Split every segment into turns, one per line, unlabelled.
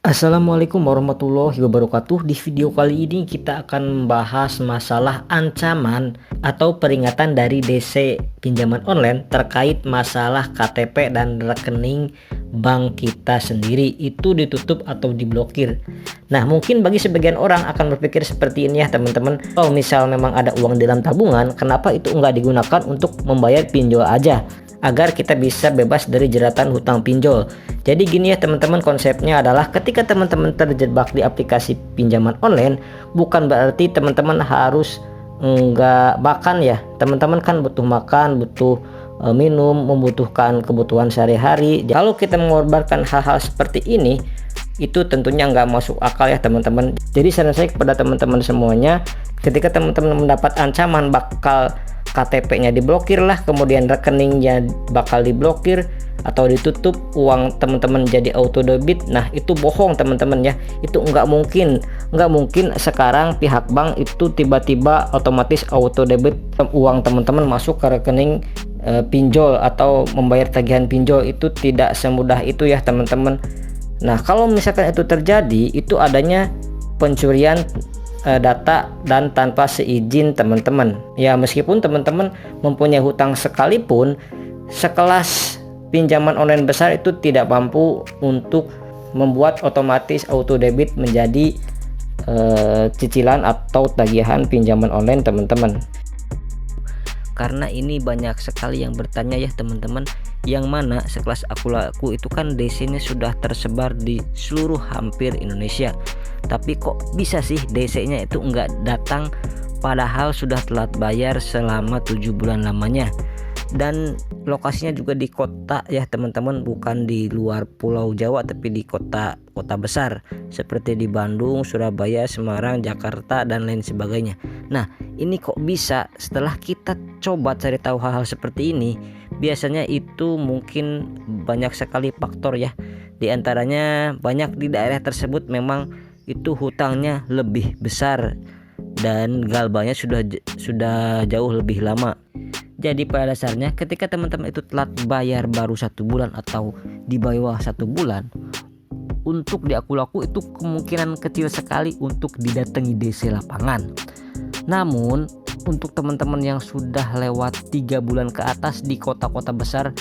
Assalamualaikum warahmatullahi wabarakatuh. Di video kali ini kita akan membahas masalah ancaman atau peringatan dari DC pinjaman online terkait masalah KTP dan rekening bank kita sendiri itu ditutup atau diblokir. Nah, mungkin bagi sebagian orang akan berpikir seperti ini ya teman-teman. Kalau misal memang ada uang di dalam tabungan, kenapa itu enggak digunakan untuk membayar pinjol aja, agar kita bisa bebas dari jeratan hutang pinjol. Jadi gini ya teman-teman, konsepnya adalah ketika teman-teman terjebak di aplikasi pinjaman online, bukan berarti teman-teman harus enggak makan ya. Teman-teman kan butuh makan, butuh minum, membutuhkan kebutuhan sehari-hari. Kalau kita mengorbankan hal-hal seperti ini, itu tentunya nggak masuk akal ya teman-teman. Jadi saran saya kepada teman-teman semuanya, ketika teman-teman mendapat ancaman bakal KTP-nya diblokir lah, kemudian rekeningnya bakal diblokir atau ditutup, uang teman-teman jadi auto debit, nah itu bohong teman-teman ya. Itu nggak mungkin sekarang pihak bank itu tiba-tiba otomatis auto debit uang teman-teman masuk ke rekening pinjol atau membayar tagihan pinjol. Itu tidak semudah itu ya teman-teman. Nah, kalau misalkan itu terjadi, itu adanya pencurian data dan tanpa seizin teman-teman ya. Meskipun teman-teman mempunyai hutang sekalipun, sekelas pinjaman online besar itu tidak mampu untuk membuat otomatis auto debit menjadi cicilan atau tagihan pinjaman online teman-teman. Karena ini banyak sekali yang bertanya ya teman-teman, yang mana sekelas Akulaku itu kan DC-nya sudah tersebar di seluruh hampir Indonesia, tapi kok bisa sih DC-nya itu enggak datang padahal sudah telat bayar selama 7 bulan lamanya. Dan lokasinya juga di kota ya teman-teman, bukan di luar Pulau Jawa tapi di kota besar seperti di Bandung, Surabaya, Semarang, Jakarta dan lain sebagainya. Nah, ini kok bisa? Setelah kita coba cari tahu hal-hal seperti ini, biasanya itu mungkin banyak sekali faktor ya. Di antaranya banyak di daerah tersebut memang itu hutangnya lebih besar dan galbanya sudah jauh lebih lama. Jadi pada dasarnya ketika teman-teman itu telat bayar baru 1 bulan atau di bawah 1 bulan, untuk di Akulaku itu kemungkinan kecil sekali untuk didatangi DC lapangan. Namun untuk teman-teman yang sudah lewat 3 bulan ke atas di kota-kota besar,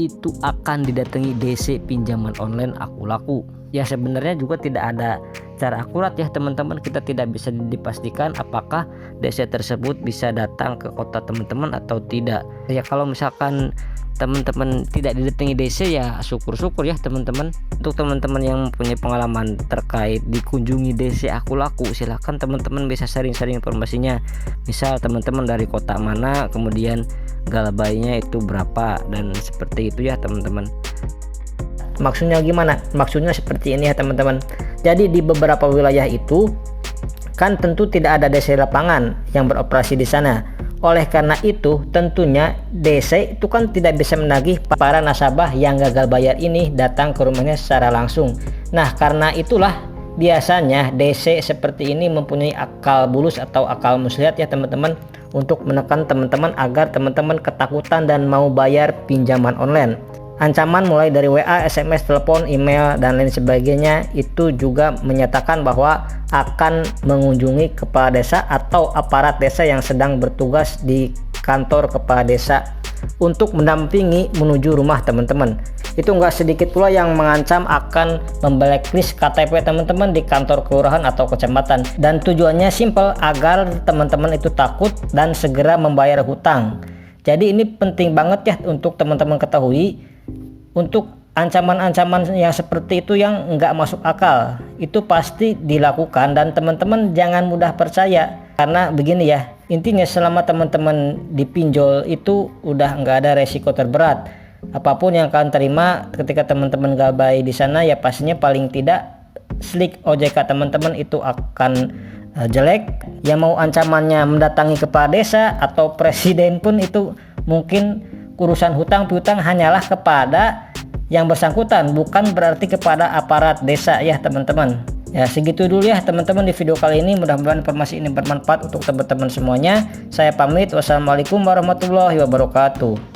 itu akan didatangi DC pinjaman online Akulaku. Ya sebenarnya juga tidak ada cara akurat ya teman-teman, kita tidak bisa dipastikan apakah DC tersebut bisa datang ke kota teman-teman atau tidak. Ya kalau misalkan teman-teman tidak didatangi DC, ya syukur-syukur ya teman-teman. Untuk teman-teman yang punya pengalaman terkait dikunjungi DC Akulaku, silahkan teman-teman bisa sharing-sharing informasinya. Misal teman-teman dari kota mana, kemudian galbainya itu berapa, dan seperti itu ya teman-teman. Maksudnya gimana? Maksudnya seperti ini ya teman-teman. Jadi di beberapa wilayah itu kan tentu tidak ada DC lapangan yang beroperasi di sana. Oleh karena itu tentunya DC itu kan tidak bisa menagih para nasabah yang gagal bayar ini datang ke rumahnya secara langsung. Nah, karena itulah biasanya DC seperti ini mempunyai akal bulus atau akal muslihat ya teman-teman, untuk menekan teman-teman agar teman-teman ketakutan dan mau bayar pinjaman online. Ancaman mulai dari WA, SMS, telepon, email, dan lain sebagainya itu juga menyatakan bahwa akan mengunjungi kepala desa atau aparat desa yang sedang bertugas di kantor kepala desa untuk mendampingi menuju rumah teman-teman. Itu enggak sedikit pula yang mengancam akan memblacklist KTP teman-teman di kantor kelurahan atau kecamatan. Dan tujuannya simpel, agar teman-teman itu takut dan segera membayar hutang. Jadi ini penting banget ya untuk teman-teman ketahui. Untuk ancaman-ancaman yang seperti itu yang nggak masuk akal itu pasti dilakukan, dan teman-teman jangan mudah percaya. Karena begini ya, intinya selama teman-teman dipinjol itu udah nggak ada resiko terberat. Apapun yang kalian terima ketika teman-teman galbay di sana, ya pastinya paling tidak slik OJK teman-teman itu akan jelek. Yang mau ancamannya mendatangi kepala desa atau presiden pun itu mungkin urusan hutang piutang hanyalah kepada yang bersangkutan, bukan berarti kepada aparat desa ya teman-teman. Ya segitu dulu ya teman-teman di video kali ini, mudah-mudahan informasi ini bermanfaat untuk teman-teman semuanya. Saya pamit, wassalamualaikum warahmatullahi wabarakatuh.